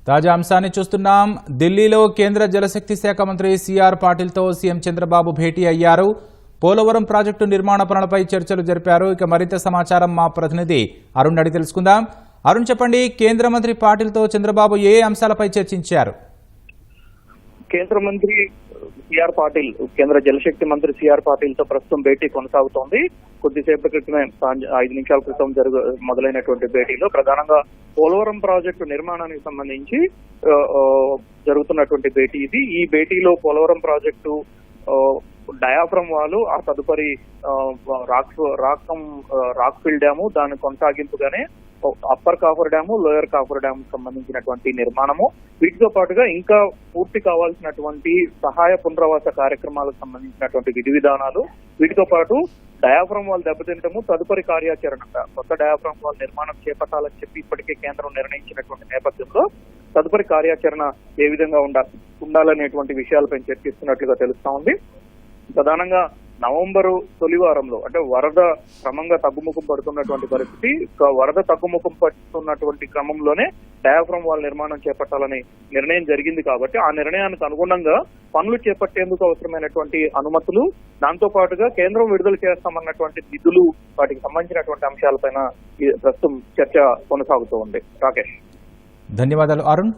తాజా అంశాన్ని చూస్తున్నాం. ఢిల్లీలో కేంద్ర జలశక్తి శాఖ మంత్రి సిఆర్ పాటిల్తో సీఎం చంద్రబాబు భేటీ అయ్యారు. పోలవరం ప్రాజెక్టు నిర్మాణ పనులపై చర్చలు జరిపారు. ఇక మరింత సమాచారం మా ప్రతినిధి అరుణ్ అడిగి తెలుసుకుందాం. అరుణ్, చెప్పండి, కేంద్ర మంత్రి పాటిల్తో చంద్రబాబు ఏ అంశాలపై చర్చించారు? కేంద్ర మంత్రి సిఆర్ పాటిల్, కేంద్ర జలశక్తి మంత్రి సిఆర్ పాటిల్ తో ప్రస్తుతం భేటీ కొనసాగుతోంది. కొద్దిసేపటి క్రితమే 5 నిమిషాల క్రితం మొదలైనటువంటి భేటీలో ప్రధానంగా పోలవరం ప్రాజెక్టు నిర్మాణానికి సంబంధించి జరుగుతున్నటువంటి భేటీ ఇది. ఈ భేటీలో పోలవరం ప్రాజెక్టు డయాఫ్రమ్ వాలు, ఆ తదుపరి రాక్ఫిల్ డ్యాము, దాని కొనసాగింపుగానే upper coffer dam, lower coffer dam సంబంధించినటువంటి నిర్మాణము, వీటితో పాటుగా ఇంకా పూర్తి కావాల్సినటువంటి సహాయ పునరావాస కార్యక్రమాలకు సంబంధించినటువంటి విధి విధానాలు, వీటితో పాటు డయాఫ్రమ్ వాల్ దెబ్బతింటము, తదుపరి కార్యాచరణ, కొత్త డయాఫ్రమ్ వాల్ నిర్మాణం చేపట్టాలని చెప్పి ఇప్పటికే కేంద్రం నిర్ణయించినటువంటి నేపథ్యంలో తదుపరి కార్యాచరణ ఏ విధంగా ఉండాలనేటువంటి విషయాలపై చర్చిస్తున్నట్లుగా తెలుస్తా ఉంది. ప్రధానంగా నవంబరు తొలి వారంలో, అంటే వరద క్రమంగా తగ్గుముఖం పడుతున్నటువంటి పరిస్థితి, వరద తగ్గుముఖం పడుతున్నటువంటి క్రమంలోనే డయాఫ్రమ్ వాల్ నిర్మాణం చేపట్టాలని నిర్ణయం జరిగింది. కాబట్టి ఆ నిర్ణయానికి అనుగుణంగా పనులు చేపట్టేందుకు అవసరమైనటువంటి అనుమతులు, దాంతో పాటుగా కేంద్రం విడుదల చేస్తామన్నటువంటి నిధులు, వాటికి సంబంధించినటువంటి అంశాలపైన ప్రస్తుతం చర్చ కొనసాగుతూ ఉంది. రాకేష్, ధన్యవాదాలు అరుణ్.